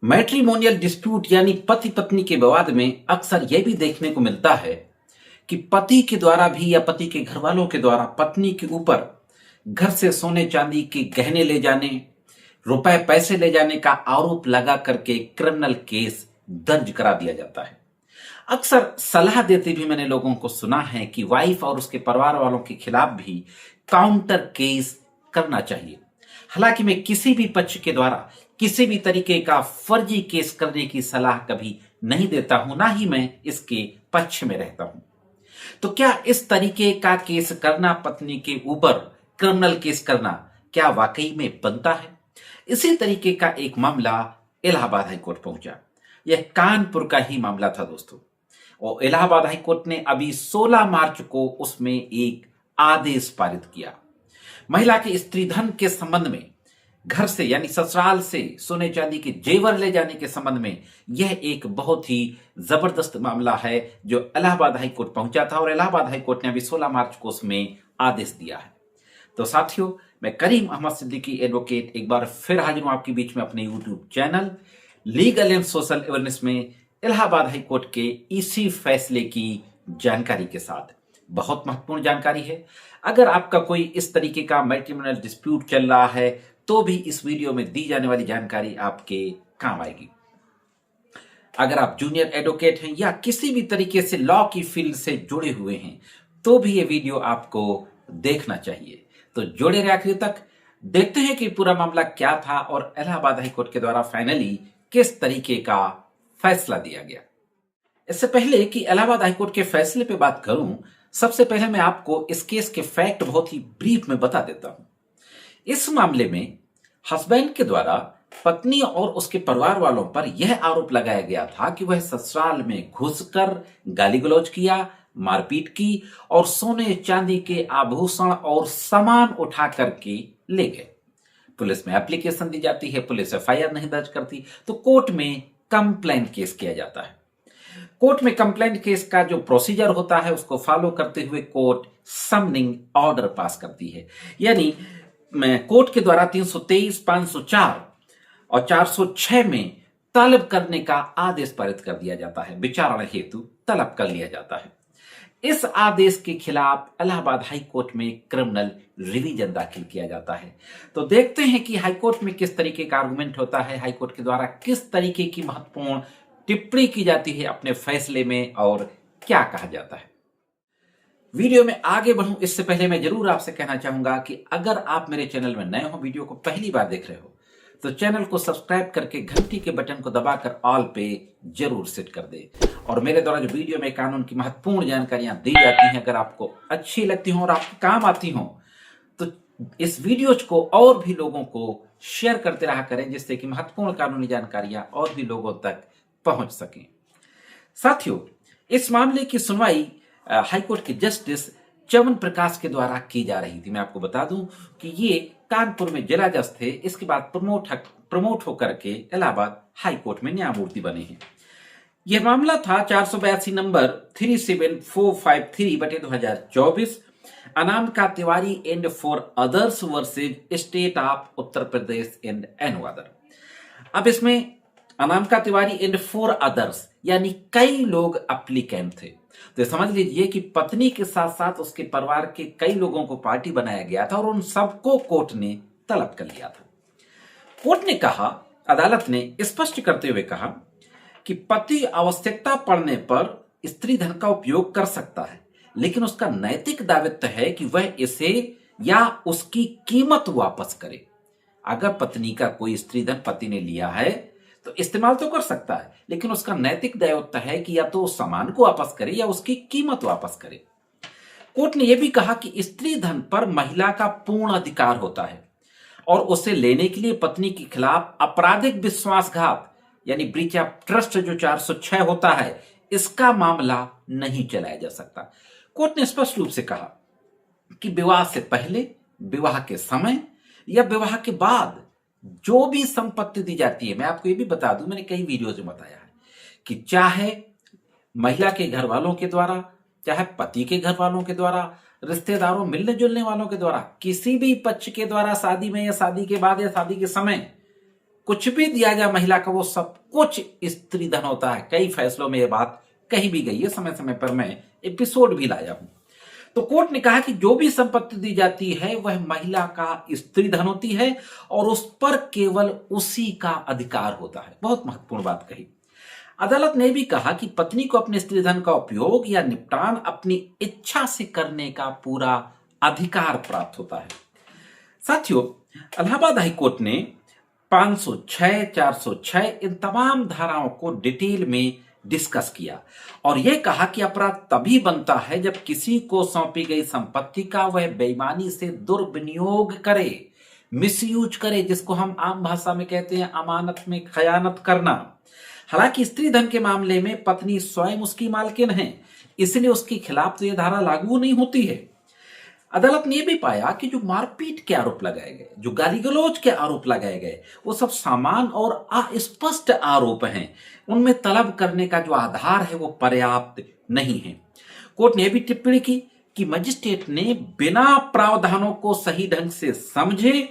Matrimonial dispute यानी पति पत्नी के विवाद में अक्सर यह भी देखने को मिलता है कि पति के द्वारा भी या पति के घर वालों के द्वारा पत्नी के ऊपर घर से सोने चांदी के गहने ले जाने, रुपए पैसे ले जाने का आरोप लगा करके क्रिमिनल केस दर्ज करा दिया जाता है। अक्सर सलाह देते भी मैंने लोगों को सुना है कि वाइफ और उसके परिवार वालों के खिलाफ भी काउंटर केस करना चाहिए। हालांकि मैं किसी भी पक्ष के द्वारा किसी भी तरीके का फर्जी केस करने की सलाह कभी नहीं देता हूं, ना ही मैं इसके पक्ष में रहता हूं। तो क्या इस तरीके का केस करना, पत्नी के ऊपर क्रिमिनल केस करना, क्या वाकई में बनता है? इसी तरीके का एक मामला इलाहाबाद हाईकोर्ट पहुंचा। यह कानपुर का ही मामला था दोस्तों, और इलाहाबाद हाईकोर्ट ने अभी 16 मार्च को उसमें एक आदेश पारित किया। महिला के स्त्रीधन के संबंध में, घर से यानी ससुराल से सोने चांदी के जेवर ले जाने के संबंध में यह एक बहुत ही जबरदस्त मामला है जो इलाहाबाद हाईकोर्ट पहुंचा था, और इलाहाबाद हाईकोर्ट ने अभी 16 मार्च को उसमें आदेश दिया है। तो साथियों, मैं करीम अहमद सिद्दीकी एडवोकेट एक बार फिर हाजिर हूं आपके बीच में अपने YouTube channel legal and social awareness में इलाहाबाद हाईकोर्ट के इसी फैसले की जानकारी के साथ। बहुत महत्वपूर्ण जानकारी है। अगर आपका कोई इस तरीके का मैट्रिमोनियल डिस्प्यूट चल रहा है तो भी इस वीडियो में दी जाने वाली जानकारी आपके काम आएगी। अगर आप जूनियर एडवोकेट हैं या किसी भी तरीके से लॉ की फील्ड से जुड़े हुए हैं तो भी ये वीडियो आपको देखना चाहिए। तो जुड़े रहे आखिर तक। देखते हैं कि पूरा मामला क्या था और इलाहाबाद हाईकोर्ट के द्वारा फाइनली किस तरीके का फैसला दिया गया। इससे पहले कि इलाहाबाद हाईकोर्ट के फैसले पे बात करूं, सबसे पहले मैं आपको इस केस के फैक्ट बहुत ही ब्रीफ में बता देता हूं। इस मामले में हस्बैंड के द्वारा पत्नी और उसके परिवार वालों पर यह आरोप लगाया गया था कि वह ससुराल में घुसकर गाली गलौज किया, मारपीट की और सोने चांदी के आभूषण और सामान उठा करके ले गए। पुलिस में एप्लीकेशन दी जाती है, पुलिस एफआईआर नहीं दर्ज करती, तो कोर्ट में कंप्लेंट केस किया जाता है। कोर्ट में कंप्लेंट केस का जो प्रोसीजर होता है उसको फॉलो करते हुए कोर्ट समनिंग ऑर्डर पास करती है। यानी कोर्ट के द्वारा 323, 504 और 406 में तलब करने का आदेश पारित कर दिया जाता है। विचारणा हेतु तलब कर लिया जाता है। इस आदेश के खिलाफ इलाहाबाद हाईकोर्ट में क्रिमिनल रिवीजन दाखिल किया जाता है। तो देखते हैं कि हाईकोर्ट में किस तरीके का आर्गुमेंट होता है, हाईकोर्ट के द्वारा किस तरीके की महत्वपूर्ण टिप्पणी की जाती है अपने फैसले में और क्या कहा जाता है। वीडियो में आगे बढ़ूं इससे पहले मैं जरूर आपसे कहना चाहूंगा कि अगर आप मेरे चैनल में नए हो, वीडियो को पहली बार देख रहे हो, तो चैनल को सब्सक्राइब करके घंटी के बटन को दबाकर ऑल पे जरूर सेट कर दे। और मेरे द्वारा जो वीडियो में कानून की महत्वपूर्ण जानकारियां दी जाती हैं, अगर आपको अच्छी लगती हो और आपके काम आती हो, तो इस वीडियो को और भी लोगों को शेयर करते रहा करें, जिससे कि महत्वपूर्ण कानूनी जानकारियां और भी लोगों तक पहुंच सकें। साथियों, इस मामले की सुनवाई हाईकोर्ट के जस्टिस च्यवन प्रकाश के द्वारा की जा रही थी। मैं आपको बता दूं कि ये कानपुर में जिला जज थे, इसके बाद प्रमोट होकर के इलाहाबाद हाईकोर्ट में न्यायमूर्ति बने हैं। यह मामला था 482 नंबर 37453/2024 अनाम का Tiwari and for others versus state of Uttar Pradesh and another. अब इसमें अनाम का तिवारी एंड फॉर अदर्स यानी कई लोग एप्लीकेंट थे। तो समझ लीजिए कि पत्नी के साथ साथ उसके परिवार के कई लोगों को पार्टी बनाया गया था और उन सबको कोर्ट ने तलब कर लिया था। कोर्ट ने कहा, अदालत ने स्पष्ट करते हुए कहा कि पति आवश्यकता पड़ने पर स्त्री धन का उपयोग कर सकता है, लेकिन उसका नैतिक दायित्व है कि वह इसे या उसकी कीमत वापस करे। अगर पत्नी का कोई स्त्री धन पति ने लिया है तो इस्तेमाल तो कर सकता है, लेकिन उसका नैतिक दायित्व है कि या तो उस सामान को वापस करे या उसकी कीमत वापस करे। कोर्ट ने यह भी कहा कि स्त्री धन पर महिला का पूर्ण अधिकार होता है और उसे लेने के लिए पत्नी के खिलाफ आपराधिक विश्वासघात यानी ब्रीच ऑफ ट्रस्ट जो 406 होता है, इसका मामला नहीं चलाया जा सकता। कोर्ट ने स्पष्ट रूप से कहा कि विवाह से पहले, विवाह के समय या विवाह के बाद जो भी संपत्ति दी जाती है, मैं आपको ये भी बता दूं, मैंने कई वीडियोज में बताया है कि चाहे महिला के घर वालों के द्वारा, चाहे पति के घर वालों के द्वारा, रिश्तेदारों, मिलने जुलने वालों के द्वारा, किसी भी पक्ष के द्वारा शादी में या शादी के बाद या शादी के समय कुछ भी दिया जाए महिला को वो सब कुछ स्त्री धन होता है। कई फैसलों में ये बात कही भी गई है, समय समय पर मैं एपिसोड भी लाया हूं। तो कोर्ट ने कहा कि जो भी संपत्ति दी जाती है वह महिला का स्त्री धन होती है और उस पर केवल उसी का अधिकार होता है। बहुत महत्वपूर्ण बात कही। अदालत ने भी कहा कि पत्नी को अपने स्त्री धन का उपयोग या निपटान अपनी इच्छा से करने का पूरा अधिकार प्राप्त होता है। साथियों, इलाहाबाद हाईकोर्ट ने 506, 406 इन तमाम धाराओं को डिटेल में डिस्कस किया और यह कहा कि अपराध तभी बनता है जब किसी को सौंपी गई संपत्ति का वह बेईमानी से दुर्विनियोग करे, मिसयूज करे, जिसको हम आम भाषा में कहते हैं अमानत में खयानत करना। हालांकि स्त्री धन के मामले में पत्नी स्वयं उसकी मालकिन है, इसलिए उसके खिलाफ तो यह धारा लागू नहीं होती है। अदालत ने यह भी पाया कि जो मारपीट के आरोप लगाए गए, जो गाली गलौज के आरोप लगाए गए, वो सब समान और अस्पष्ट आरोप हैं। उनमें तलब करने का जो आधार है वो पर्याप्त नहीं है। कोर्ट ने यह भी टिप्पणी की कि मजिस्ट्रेट ने बिना प्रावधानों को सही ढंग से समझे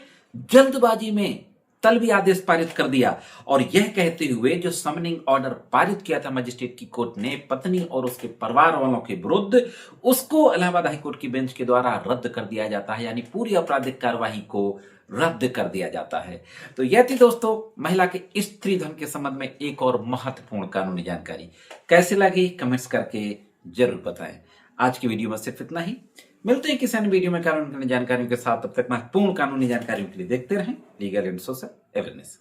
जल्दबाजी में तलबी आदेश पारित कर दिया और यह कहते हुए जो समनिंग ऑर्डर पारित किया था मजिस्ट्रेट की कोर्ट ने पत्नी और उसके परिवार वालों के विरुद्ध, उसको इलाहाबाद हाईकोर्ट की बेंच के द्वारा रद्द कर दिया जाता है, यानी पूरी आपराधिक कार्यवाही को रद्द कर दिया जाता है। तो यह थी दोस्तों महिला के स्त्री धन के संबंध में एक और महत्वपूर्ण कानूनी जानकारी। कैसे लगी कमेंट्स करके जरूर बताएं। आज की वीडियो में सिर्फ इतना ही। मिलते हैं किसी अन्य वीडियो में कानूनी जानकारियों के साथ। तब तक महत्वपूर्ण कानूनी जानकारियों के लिए देखते रहें लीगल एंड सोशल अवेयरनेस।